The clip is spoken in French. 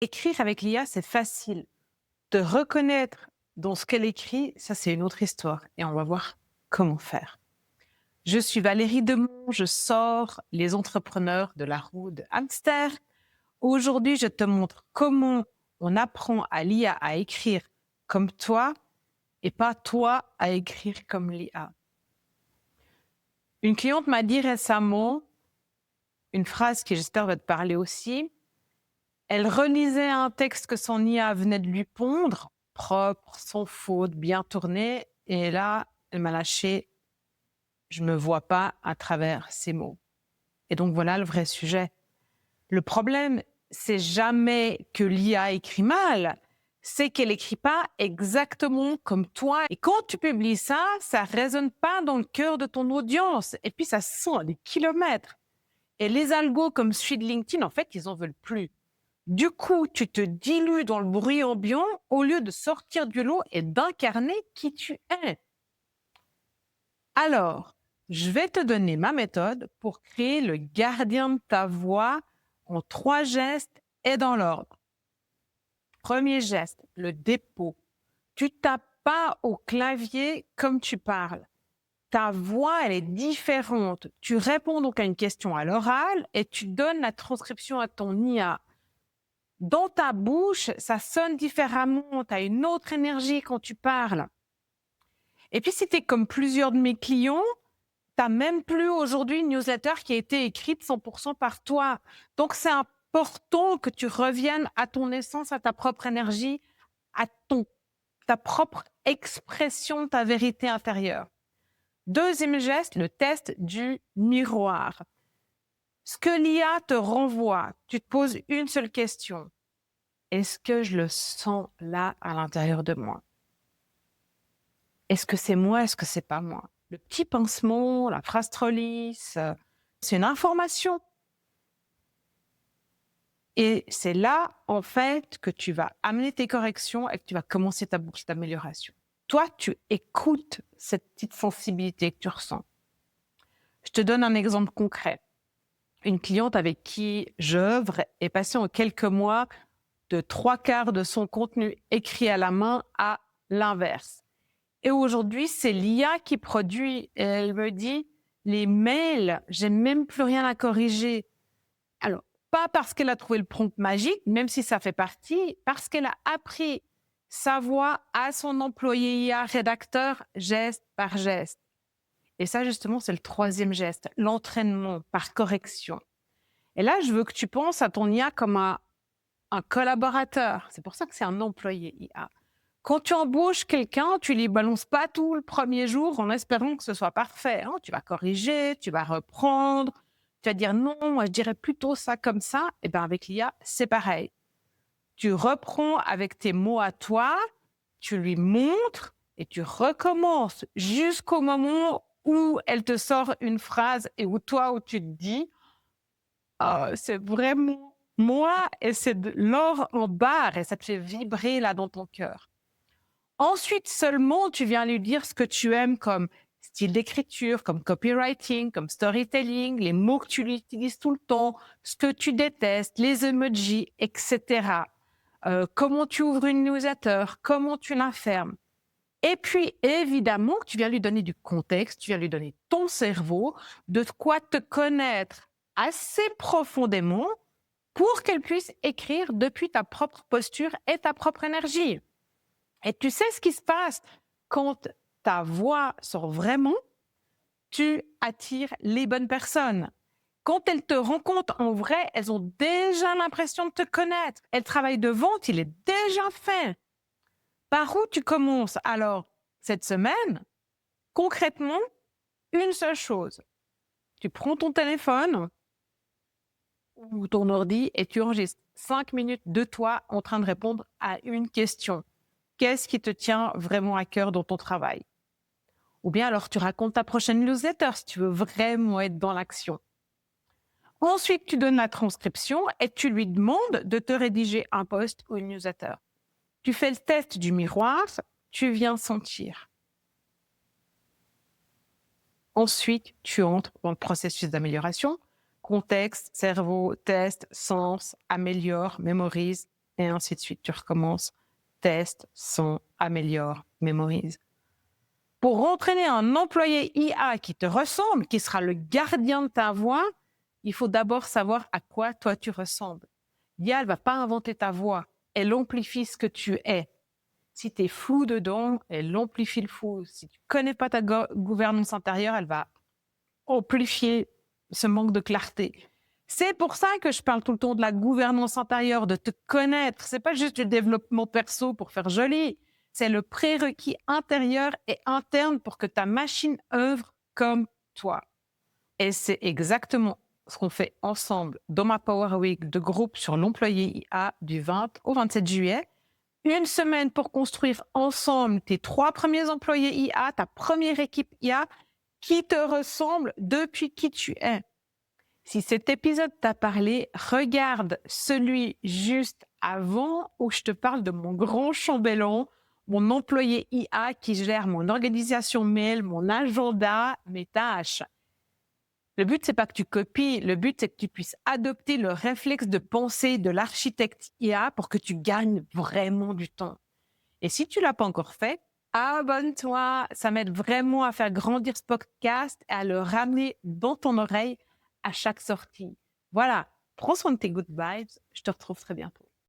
Écrire avec l'IA, c'est facile. De reconnaître dans ce qu'elle écrit, ça c'est une autre histoire et on va voir comment faire. Je suis Valérie Demont, je sors les entrepreneurs de la roue de hamster. Aujourd'hui, je te montre comment on apprend à l'IA à écrire comme toi et pas toi à écrire comme l'IA. Une cliente m'a dit récemment une phrase qui j'espère va te parler aussi. Elle relisait un texte que son IA venait de lui pondre, propre, sans faute, bien tourné, et là, elle m'a lâché: «Je me vois pas à travers ces mots» et donc voilà le vrai sujet. Le problème, c'est jamais que l'IA écrit mal, c'est qu'elle écrit pas exactement comme toi et quand tu publies ça, ça résonne pas dans le cœur de ton audience et puis ça se sent à des kilomètres et les algos comme celui de LinkedIn, en fait, ils en veulent plus. Du coup, tu te dilues dans le bruit ambiant au lieu de sortir du lot et d'incarner qui tu es. Alors, je vais te donner ma méthode pour créer le gardien de ta voix en 3 gestes et dans l'ordre. Premier geste, le dépôt. Tu tapes pas au clavier comme tu parles. Ta voix, elle est différente. Tu réponds donc à une question à l'oral et tu donnes la transcription à ton IA. Dans ta bouche, ça sonne différemment, tu as une autre énergie quand tu parles. Et puis si tu es comme plusieurs de mes clients, tu n'as même plus aujourd'hui une newsletter qui a été écrite 100% par toi. Donc c'est important que tu reviennes à ton essence, à ta propre énergie, à ta propre expression de ta vérité intérieure. Deuxième geste, le test du miroir. Ce que l'IA te renvoie, tu te poses une seule question. Est-ce que je le sens là à l'intérieur de moi? Est-ce que c'est moi? Est-ce que c'est pas moi? Le petit pincement, la phrase trop lisse, c'est une information. Et c'est là, en fait, que tu vas amener tes corrections et que tu vas commencer ta boucle d'amélioration. Toi, tu écoutes cette petite sensibilité que tu ressens. Je te donne un exemple concret. Une cliente avec qui j'œuvre est passée en quelques mois de 3/4 de son contenu écrit à la main à l'inverse. Et aujourd'hui, c'est l'IA qui produit. Et elle me dit, les mails, j'ai même plus rien à corriger. Alors, pas parce qu'elle a trouvé le prompt magique, même si ça fait partie, parce qu'elle a appris sa voix à son employé IA rédacteur geste par geste. Et ça, justement, c'est le troisième geste, l'entraînement par correction. Et là, je veux que tu penses à ton IA comme un collaborateur. C'est pour ça que c'est un employé IA. Quand tu embauches quelqu'un, tu lui balances pas tout le premier jour en espérant que ce soit parfait, hein. Tu vas corriger, tu vas reprendre, tu vas dire: «Non, moi je dirais plutôt ça comme ça». Et ben avec l'IA, c'est pareil. Tu reprends avec tes mots à toi, tu lui montres et tu recommences jusqu'au moment où elle te sort une phrase et où où tu te dis: «Ah, c'est vraiment moi» et c'est de l'or en barre et ça te fait vibrer là dans ton cœur. Ensuite seulement, tu viens lui dire ce que tu aimes comme style d'écriture, comme copywriting, comme storytelling, les mots que tu utilises tout le temps, ce que tu détestes, les emojis, etc. Comment tu ouvres une newsletter, comment tu la fermes. Et puis, évidemment, tu viens lui donner du contexte, tu viens lui donner ton cerveau, de quoi te connaître assez profondément pour qu'elle puisse écrire depuis ta propre posture et ta propre énergie. Et tu sais ce qui se passe quand ta voix sort vraiment, tu attires les bonnes personnes. Quand elles te rencontrent en vrai, elles ont déjà l'impression de te connaître. Et le travail de vente, il est déjà fait. Par où tu commences alors cette semaine? Concrètement, une seule chose. Tu prends ton téléphone ou ton ordi et tu enregistres 5 minutes de toi en train de répondre à une question. Qu'est-ce qui te tient vraiment à cœur dans ton travail? Ou bien alors tu racontes ta prochaine newsletter si tu veux vraiment être dans l'action. Ensuite, tu donnes la transcription et tu lui demandes de te rédiger un post ou une newsletter. Tu fais le test du miroir, tu viens sentir. Ensuite, tu entres dans le processus d'amélioration. Contexte, cerveau, test, sens, améliore, mémorise, et ainsi de suite. Tu recommences, teste, son, améliore, mémorise. Pour entraîner un employé IA qui te ressemble, qui sera le gardien de ta voix, il faut d'abord savoir à quoi toi tu ressembles. L'IA, elle ne va pas inventer ta voix, elle amplifie ce que tu es. Si tu es flou dedans, elle amplifie le flou. Si tu ne connais pas ta gouvernance intérieure, elle va amplifier ce manque de clarté. C'est pour ça que je parle tout le temps de la gouvernance intérieure, de te connaître. Ce n'est pas juste du développement perso pour faire joli. C'est le prérequis intérieur et interne pour que ta machine œuvre comme toi. Et c'est exactement ce qu'on fait ensemble dans ma Power Week de groupe sur l'employé IA du 20 au 27 juillet. Une semaine pour construire ensemble tes 3 premiers employés IA, ta première équipe IA qui te ressemble depuis qui tu es. Si cet épisode t'a parlé, regarde celui juste avant où je te parle de mon grand chambellan, mon employé IA qui gère mon organisation mail, mon agenda, mes tâches. Le but, c'est pas que tu copies, le but, c'est que tu puisses adopter le réflexe de pensée de l'architecte IA pour que tu gagnes vraiment du temps. Et si tu l'as pas encore fait, abonne-toi. Ça m'aide vraiment à faire grandir ce podcast et à le ramener dans ton oreille à chaque sortie. Voilà, prends soin de tes good vibes. Je te retrouve très bientôt.